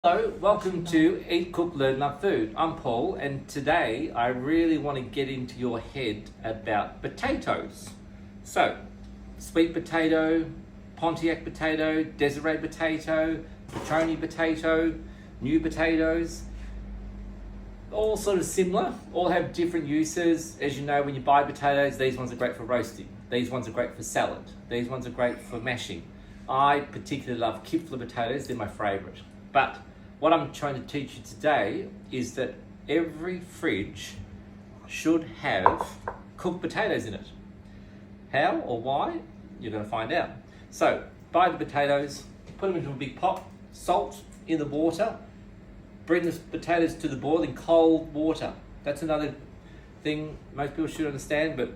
Hello, welcome to Eat, Cook, Learn, Love Food. I'm Paul, and today I really want to get into your head about potatoes. So, sweet potato, Pontiac potato, Desiree potato, Petroni potato, new potatoes, all sort of similar, all have different uses. As you know, when you buy potatoes, these ones are great for roasting, these ones are great for salad, these ones are great for mashing. I particularly love Kipfler potatoes, they're my favourite. But what I'm trying to teach you today is that every fridge should have cooked potatoes in it. How or why? You're going to find out. So, buy the potatoes, put them into a big pot, salt in the water, bring the potatoes to the boil in cold water. That's another thing most people should understand, but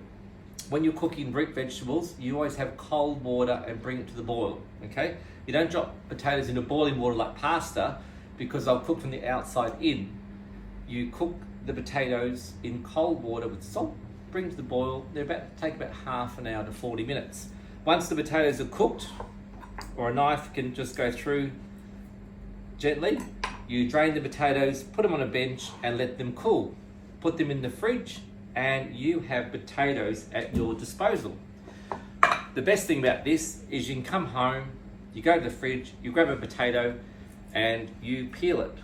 when you're cooking root vegetables, you always have cold water and bring it to the boil, okay? You don't drop potatoes into boiling water like pasta, because they'll cook from the outside in. You cook the potatoes in cold water with salt, bring to the boil. They take about half an hour to 40 minutes. Once the potatoes are cooked, or a knife can just go through gently, you drain the potatoes, put them on a bench and let them cool. Put them in the fridge and you have potatoes at your disposal. The best thing about this is you can come home, you go to the fridge, you grab a potato, and you peel it.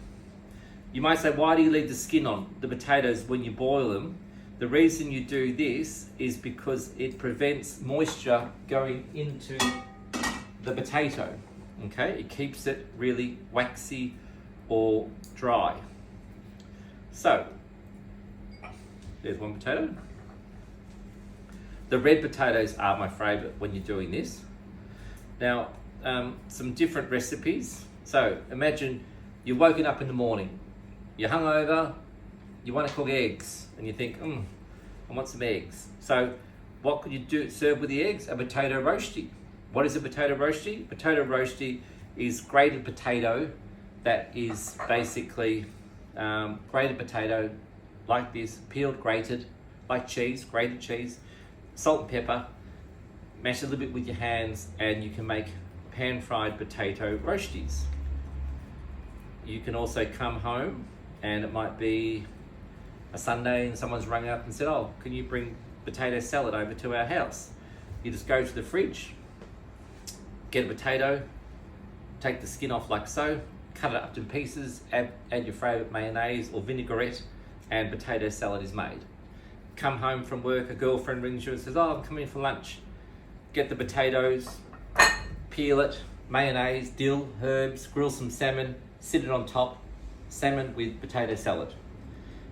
You might say, why do you leave the skin on the potatoes when you boil them? The reason you do this is because it prevents moisture going into the potato, okay? It keeps it really waxy or dry. So, there's one potato. The red potatoes are my favorite when you're doing this. Now, some different recipes. So imagine you're woken up in the morning, you're hungover, you want to cook eggs, and you think, I want some eggs. So what could you do? Serve with the eggs? A potato roastie. What is a potato roastie? Potato roastie is grated potato that is basically grated potato like this, peeled, grated, like cheese, grated cheese, salt and pepper, mash it a little bit with your hands, and you can make pan-fried potato roasties. You can also come home and it might be a Sunday and someone's rung up and said, oh, can you bring potato salad over to our house? You just go to the fridge, get a potato, take the skin off like so, cut it up in pieces, add your favourite mayonnaise or vinaigrette, and potato salad is made. Come home from work, a girlfriend rings you and says, oh, I'm coming for lunch. Get the potatoes, peel it, mayonnaise, dill, herbs, grill some salmon, sit it on top, salmon with potato salad.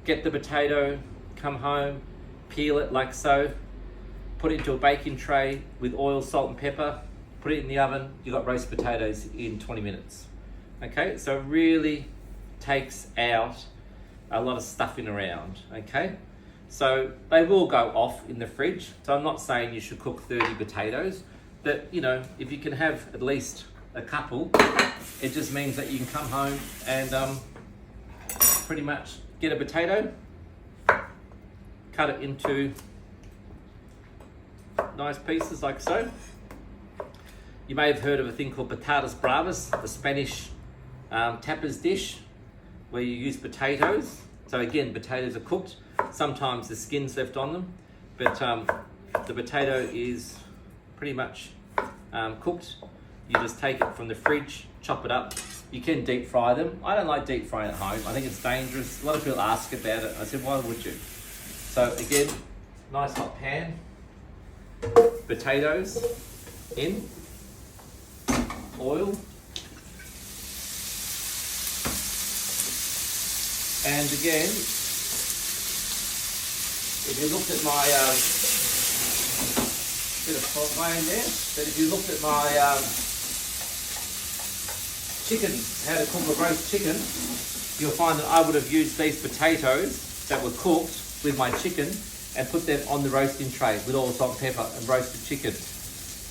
Get the potato, come home, peel it like so, put it into a baking tray with oil, salt and pepper, put it in the oven, you got roast potatoes in 20 minutes. Okay, so it really takes out a lot of stuffing around, okay? So they will go off in the fridge, so I'm not saying you should cook 30 potatoes, but you know, if you can have at least a couple, it just means that you can come home and pretty much get a potato, cut it into nice pieces like so. You may have heard of a thing called patatas bravas, the Spanish tapas dish, where you use potatoes. So again, potatoes are cooked. Sometimes the skin's left on them, but the potato is pretty much cooked. You just take it from the fridge, chop it up. You can deep fry them. I don't like deep frying at home. I think it's dangerous. A lot of people ask about it. I said, why would you? So again, nice hot pan, potatoes in, oil, and again, if you looked at my bit of salt in there, but if you looked at my chicken, how to cook a roast chicken, you'll find that I would have used these potatoes that were cooked with my chicken and put them on the roasting tray with all the salt and pepper and roasted chicken.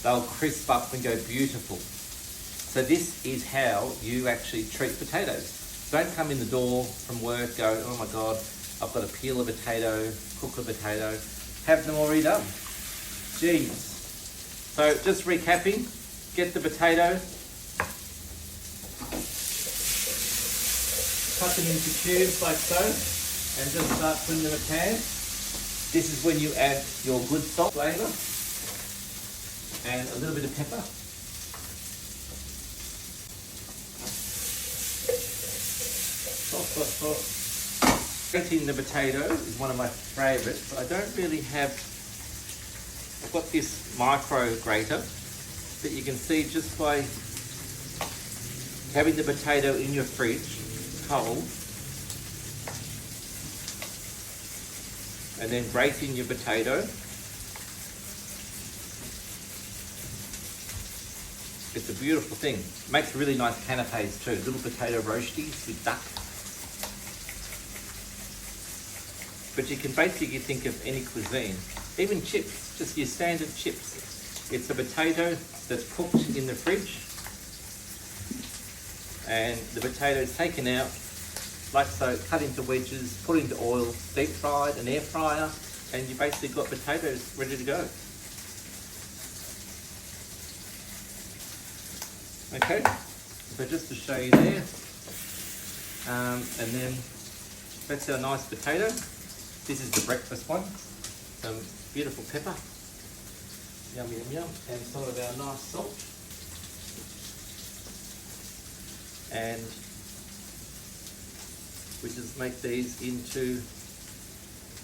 They'll crisp up and go beautiful. So this is how you actually treat potatoes. Don't come in the door from work, go, oh my God, I've got to peel a potato, cook a potato. Have them already done. Jeez. So just recapping, get the potato, cut them into cubes like so, and just start putting them in a pan. This is when you add your good salt flavour and a little bit of pepper. Grating the potato is one of my favourites. I don't really have, I've got this micro grater that you can see just by having the potato in your fridge cold and then grating your potato. It's a beautiful thing. It makes really nice canapes too. Little potato roasties with duck. But you can basically think of any cuisine. Even chips, just your standard chips. It's a potato that's cooked in the fridge and the potato is taken out like so, cut into wedges, put into oil, deep fried, an air fryer, and you basically got potatoes ready to go. Okay, so just to show you there, and then that's our nice potato. This is the breakfast one. Some beautiful pepper, yum yum yum, and some of our nice salt. And we just make these into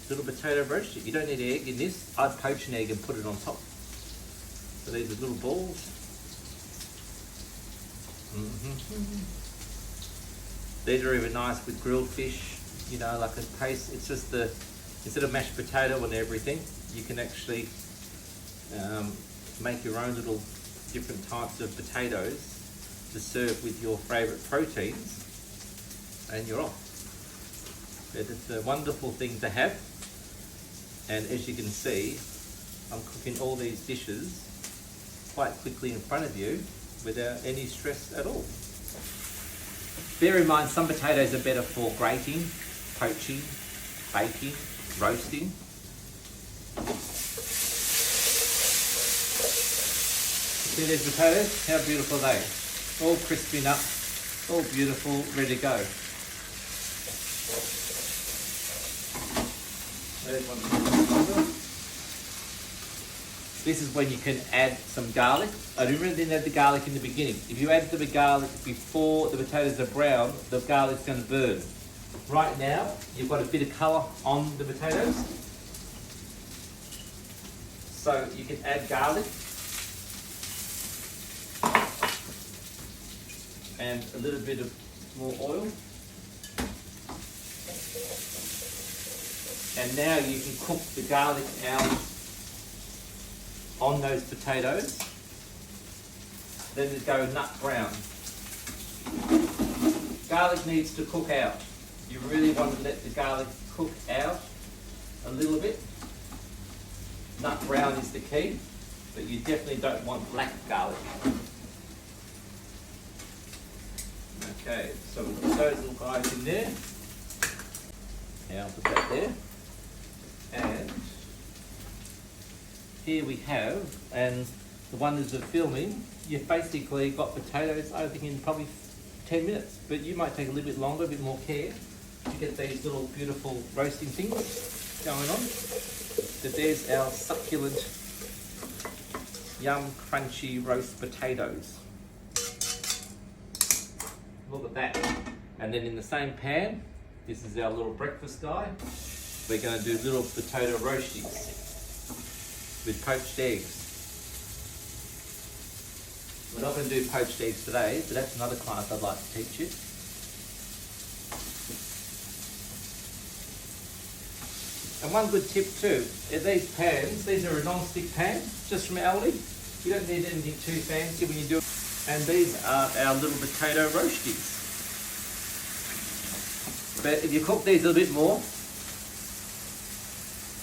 little potato roasties. You don't need egg in this. I'd poach an egg and put it on top. So these are little balls. These are even nice with grilled fish, you know, like a paste. It's just the, instead of mashed potato and everything, you can actually make your own little different types of potatoes to serve with your favourite proteins, and you're off. But it's a wonderful thing to have, and as you can see, I'm cooking all these dishes quite quickly in front of you without any stress at all. Bear in mind, some potatoes are better for grating, poaching, baking, roasting. See these potatoes? How beautiful are they? All crisping up, all beautiful, ready to go. There's one. This is when you can add some garlic. I really didn't add the garlic in the beginning. If you add the garlic before the potatoes are brown, the garlic's going to burn. Right now, you've got a bit of colour on the potatoes. So you can add garlic and a little bit of more oil. And now you can cook the garlic out on those potatoes. Then they go nut brown. Garlic needs to cook out. You really want to let the garlic cook out a little bit. Nut brown is the key, but you definitely don't want black garlic. Okay, so we'll put those little guys in there. Now I'll put that there. And here we have, and the wonders of filming, you've basically got potatoes, I think, in probably 10 minutes, but you might take a little bit longer, a bit more care to get these little beautiful roasting things going on. But there's our succulent, yum, crunchy roast potatoes. Look at that. And then in the same pan, this is our little breakfast guy. We're going to do little potato roasties with poached eggs. We're not going to do poached eggs today, but that's another class I'd like to teach you. And one good tip too, is these pans, these are a non-stick pan, just from Aldi. You don't need anything too fancy when you do it. And these are our little potato roasties. But if you cook these a little bit more,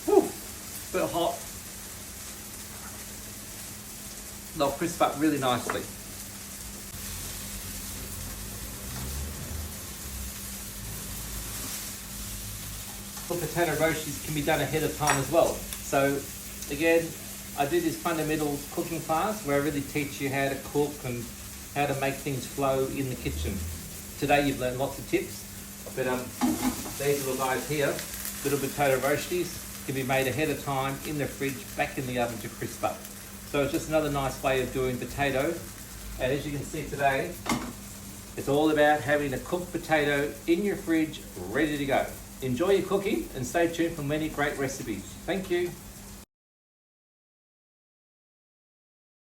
whew, a bit hot, they'll crisp up really nicely. Potato roasties can be done ahead of time as well. So again, I do this fundamental cooking class where I really teach you how to cook and how to make things flow in the kitchen. Today you've learned lots of tips. But these little guys here, little potato roasties, can be made ahead of time in the fridge, back in the oven to crisp up. So it's just another nice way of doing potato. And as you can see today, it's all about having a cooked potato in your fridge, ready to go. Enjoy your cooking and stay tuned for many great recipes. Thank you.